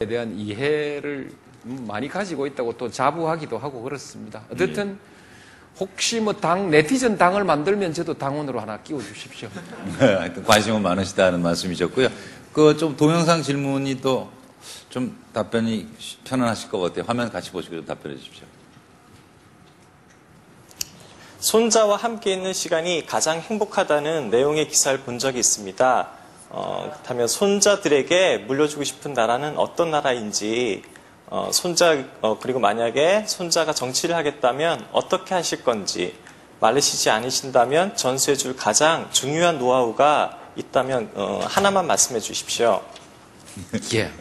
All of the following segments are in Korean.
정부에 대한 이해를 많이 가지고 있다고 또 자부하기도 하고 그렇습니다. 어쨌든 혹시 뭐 네티즌 당을 만들면 저도 당원으로 하나 끼워주십시오. 하여튼 관심은 많으시다는 말씀이셨고요. 그 좀 동영상 질문이 또 좀 답변이 편안하실 것 같아요. 화면 같이 보시고 좀 답변해 주십시오. 손자와 함께 있는 시간이 가장 행복하다는 내용의 기사를 본 적이 있습니다. 그렇다면 손자들에게 물려주고 싶은 나라는 어떤 나라인지, 그리고 만약에 손자가 정치를 하겠다면 어떻게 하실 건지, 말리시지 않으신다면 전수해 줄 가장 중요한 노하우가 있다면 하나만 말씀해 주십시오. 예.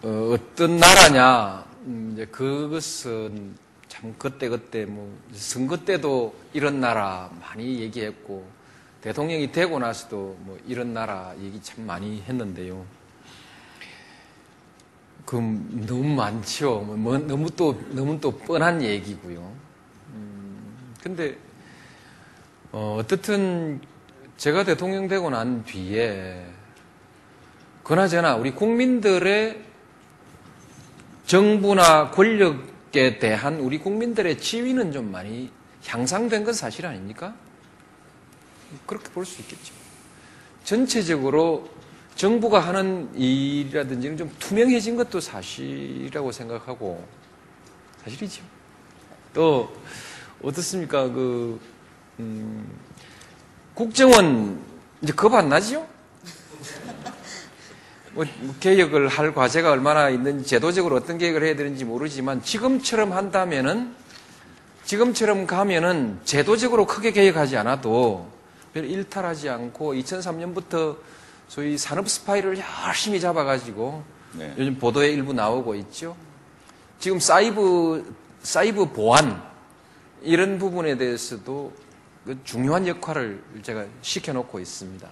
어떤 나라냐, 이제 그것은 참 그때 뭐 선거 때도 이런 나라 많이 얘기했고 대통령이 되고 나서도 뭐 이런 나라 얘기 참 많이 했는데요. 너무 많죠. 너무 또 뻔한 얘기고요. 근데 어떻든 제가 대통령 되고 난 뒤에 그나저나 우리 국민들의 정부나 권력에 대한 우리 국민들의 지위는 좀 많이 향상된 건 사실 아닙니까? 그렇게 볼 수 있겠죠. 전체적으로 정부가 하는 일이라든지 좀 투명해진 것도 사실이라고 생각하고 사실이죠. 또 어떻습니까? 국정원 이제 겁 안 나지요? 개혁을 할 과제가 얼마나 있는지 제도적으로 어떤 개혁을 해야 되는지 모르지만 지금처럼 가면은 제도적으로 크게 개혁하지 않아도 별 일탈하지 않고 2003년부터 소위 산업 스파이를 열심히 잡아가지고 네. 요즘 보도에 일부 나오고 있죠. 지금 사이버 보안 이런 부분에 대해서도 중요한 역할을 제가 시켜놓고 있습니다.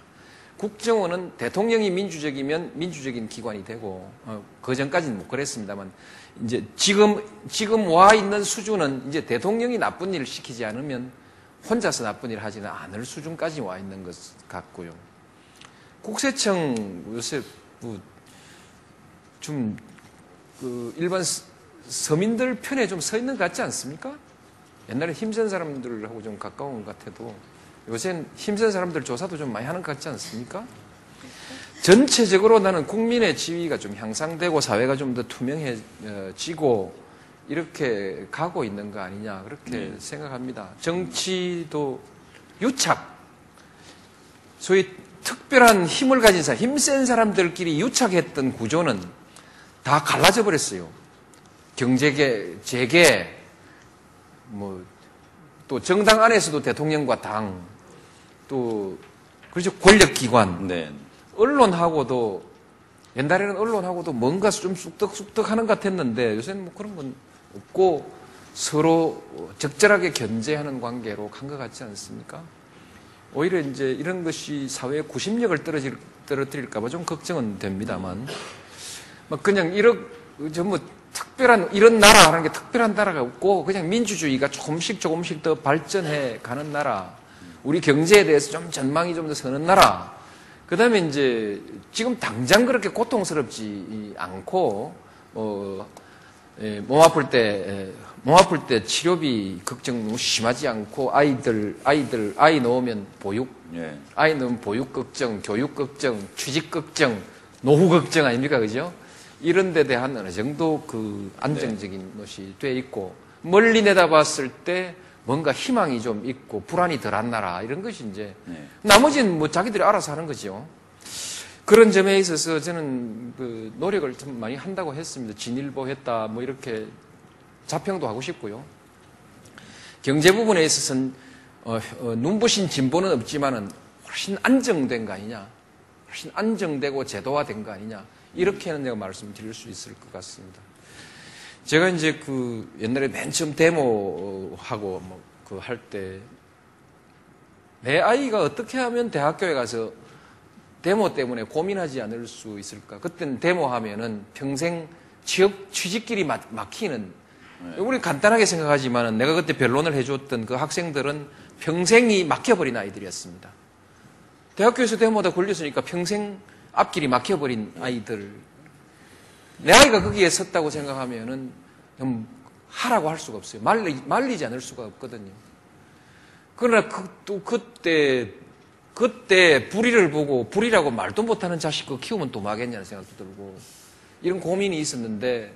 국정원은 대통령이 민주적이면 민주적인 기관이 되고 그 전까지는 못 그랬습니다만 이제 지금 와 있는 수준은 이제 대통령이 나쁜 일을 시키지 않으면 혼자서 나쁜 일을 하지는 않을 수준까지 와 있는 것 같고요. 국세청 요새 좀 일반 서민들 편에 좀 서 있는 것 같지 않습니까? 옛날에 힘센 사람들하고 좀 가까운 것 같아도 요새는 힘센 사람들 조사도 좀 많이 하는 것 같지 않습니까? 전체적으로 나는 국민의 지위가 좀 향상되고 사회가 좀 더 투명해지고 이렇게 가고 있는 거 아니냐 그렇게 생각합니다. 정치도 유착, 소위 특별한 힘을 가진 사람, 힘센 사람들끼리 유착했던 구조는 다 갈라져 버렸어요. 경제계, 재계, 또 정당 안에서도 대통령과 당, 또 그렇죠 권력기관, 네. 언론하고도 옛날에는 언론하고도 뭔가 좀 쑥덕쑥덕 하는 것 같았는데 요새는 뭐 그런 건 없고 서로 적절하게 견제하는 관계로 간 것 같지 않습니까? 오히려 이제 이런 것이 사회의 구심력을 떨어뜨릴까봐 좀 걱정은 됩니다만, 그냥 특별한 이런 나라 하는 게 특별한 나라가 없고 그냥 민주주의가 조금씩 더 발전해 가는 나라, 우리 경제에 대해서 좀 전망이 좀 더 서는 나라. 그 다음에 이제 지금 당장 그렇게 고통스럽지 않고 몸 아플 때 치료비 걱정 너무 심하지 않고 아이 넣으면 보육, 예. 아이 넣으면 보육 걱정, 교육 걱정, 취직 걱정, 노후 걱정 아닙니까, 그죠? 이런 데 대한 어느 정도 안정적인 것이 돼 있고 멀리 내다봤을 때 뭔가 희망이 좀 있고 불안이 덜한 나라 이런 것이 이제 나머지는 뭐 자기들이 알아서 하는 거죠. 그런 점에 있어서 저는 노력을 좀 많이 한다고 했습니다. 진일보 했다 뭐 이렇게 자평도 하고 싶고요. 경제 부분에 있어서는 눈부신 진보는 없지만은 훨씬 안정된 거 아니냐, 훨씬 안정되고 제도화된 거 아니냐 이렇게는 내가 말씀드릴 수 있을 것 같습니다. 제가 이제 옛날에 맨 처음 데모하고 할 때 내 아이가 어떻게 하면 대학교에 가서 데모 때문에 고민하지 않을 수 있을까? 그때는 데모하면은 평생 취직길이 막히는, 우리 간단하게 생각하지만은 내가 그때 변론을 해줬던 그 학생들은 평생이 막혀버린 아이들이었습니다. 대학교에서 대모다 걸렸으니까 평생 앞길이 막혀버린 아이들. 내 아이가 거기에 섰다고 생각하면은 하라고 할 수가 없어요. 말리지 않을 수가 없거든요. 그러나 또 그때 불의를 보고 불의라고 말도 못하는 자식 그 키우면 또 뭐하겠냐는 생각도 들고 이런 고민이 있었는데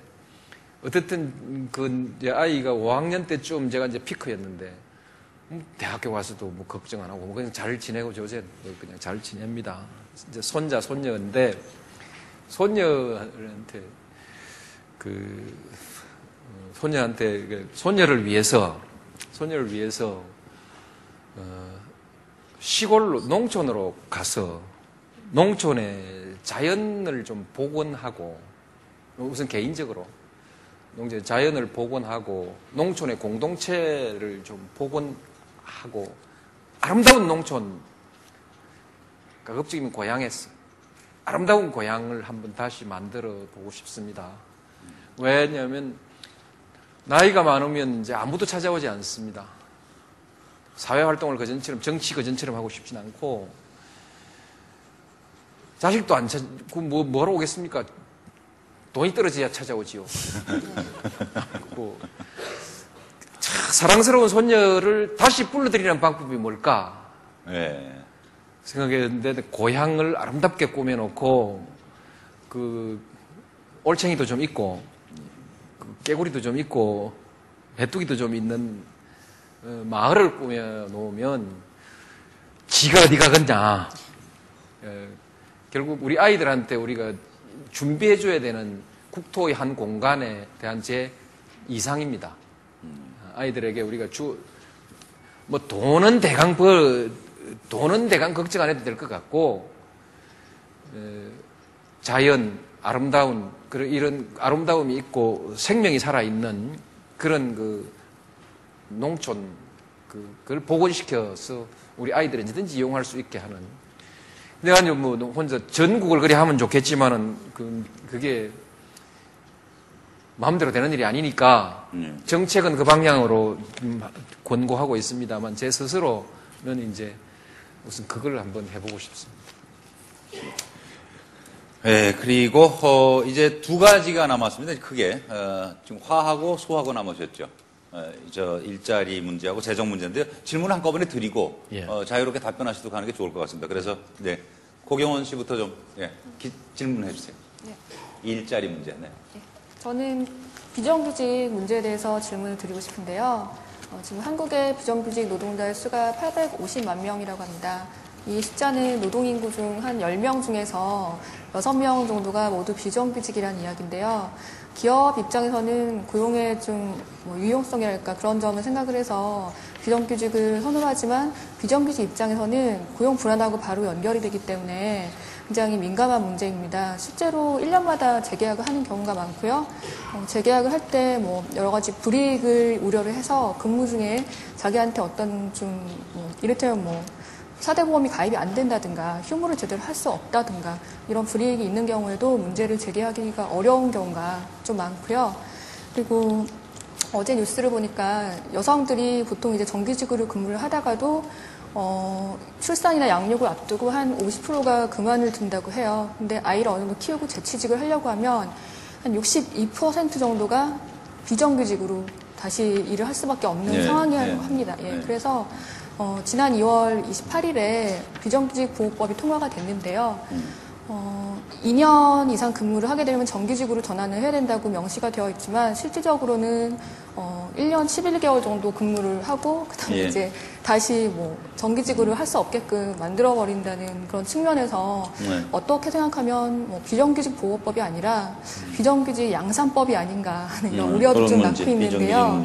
어쨌든 그 이제 아이가 5학년 때쯤 제가 이제 피크였는데 대학교 가서도 뭐 걱정 안 하고 뭐 그냥 잘 지내고 요새 그냥 잘 지냅니다. 이제 손자 손녀인데 손녀한테 손녀를 위해서 시골로 농촌으로 가서 농촌의 자연을 좀 복원하고 우선 개인적으로 자연을 복원하고 농촌의 공동체를 좀 복원하고 아름다운 농촌 가급적이면 고향에서 아름다운 고향을 한번 다시 만들어 보고 싶습니다. 왜냐하면 나이가 많으면 이제 아무도 찾아오지 않습니다. 사회활동을 그전처럼 정치 그전처럼 하고 싶진 않고 자식도 안 뭐하러 오겠습니까? 돈이 떨어져야 찾아오지요. 사랑스러운 손녀를 다시 불러들이는 방법이 뭘까? 네. 생각했는데 고향을 아름답게 꾸며놓고 올챙이도 좀 있고 깨구리도 좀 있고 메뚜기도 좀 있는 마을을 꾸며놓으면 지가 어디 가겠냐. 결국 우리 아이들한테 우리가 준비해줘야 되는 국토의 한 공간에 대한 제 이상입니다. 아이들에게 우리가 돈은 대강 걱정 안 해도 될 것 같고, 자연, 이런 아름다움이 있고 생명이 살아있는 그런 농촌, 그걸 복원시켜서 우리 아이들이 언제든지 이용할 수 있게 하는. 내가 뭐 혼자 전국을 그리 하면 좋겠지만은 그게 마음대로 되는 일이 아니니까 정책은 그 방향으로 권고하고 있습니다만 제 스스로는 이제 무슨 그걸 한번 해보고 싶습니다. 네, 그리고 이제 두 가지가 남았습니다. 크게 지금 화하고 소하고 남으셨죠. 저 일자리 문제하고 재정 문제인데요. 질문을 한꺼번에 드리고 예. 자유롭게 답변하시도록 하는 게 좋을 것 같습니다. 그래서 네, 고경원 씨부터 좀 질문해 주세요. 네. 일자리 문제. 네. 네. 저는 비정규직 문제에 대해서 질문을 드리고 싶은데요. 지금 한국의 비정규직 노동자의 수가 850만 명이라고 합니다. 이 숫자는 노동인구 중 한 10명 중에서 6명 정도가 모두 비정규직이라는 이야기인데요. 기업 입장에서는 고용의 좀 유용성이랄까 그런 점을 생각을 해서 비정규직을 선호하지만 비정규직 입장에서는 고용 불안하고 바로 연결이 되기 때문에 굉장히 민감한 문제입니다. 실제로 1년마다 재계약을 하는 경우가 많고요. 재계약을 할 때 여러 가지 불이익을 우려를 해서 근무 중에 자기한테 어떤 이를테면 4대 보험이 가입이 안 된다든가 휴무를 제대로 할 수 없다든가 이런 불이익이 있는 경우에도 문제를 제기하기가 어려운 경우가 좀 많고요. 그리고 어제 뉴스를 보니까 여성들이 보통 이제 정규직으로 근무를 하다가도 출산이나 양육을 앞두고 한 50%가 그만을 둔다고 해요. 근데 아이를 어느 정도 키우고 재취직을 하려고 하면 한 62% 정도가 비정규직으로 다시 일을 할 수밖에 없는 상황이라고 합니다. 그래서 지난 2월 28일에 비정규직 보호법이 통과가 됐는데요. 2년 이상 근무를 하게 되면 정규직으로 전환을 해야 된다고 명시가 되어 있지만 실질적으로는 1년 11개월 정도 근무를 하고 그다음에 이제 다시 정규직으로 할 수 없게끔 만들어 버린다는 그런 측면에서 어떻게 생각하면 비정규직 보호법이 아니라 비정규직 양산법이 아닌가 하는 이런 우려도 좀 낳고 있는데요.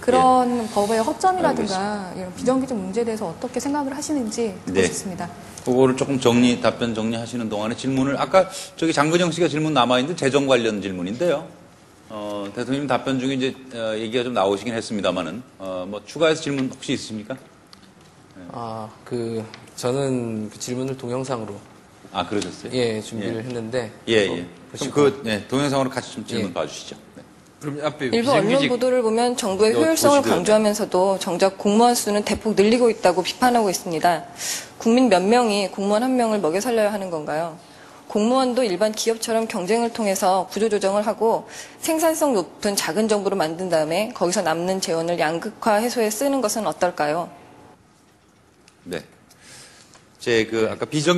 그런 법의 허점이라든가 이런 비정규직 문제에 대해서 어떻게 생각을 하시는지 듣고 싶습니다. 그거를 조금 답변 정리하시는 동안에 질문을 아까 장근영 씨가 질문 남아있는데 재정 관련 질문인데요. 대통령 답변 중에 이제 얘기가 좀 나오시긴 했습니다만은 추가해서 질문 혹시 있으십니까? 저는 그 질문을 동영상으로 그러셨어요? 준비를 했는데 그럼 동영상으로 같이 좀 질문 봐주시죠. 네. 그럼 앞에 일부 언론 비정규직 보도를 보면 정부의 효율성을 보시고요. 강조하면서도 정작 공무원 수는 대폭 늘리고 있다고 비판하고 있습니다. 국민 몇 명이 공무원 한 명을 먹여 살려야 하는 건가요? 공무원도 일반 기업처럼 경쟁을 통해서 구조조정을 하고 생산성 높은 작은 정부로 만든 다음에 거기서 남는 재원을 양극화 해소에 쓰는 것은 어떨까요? 네. 아까 비정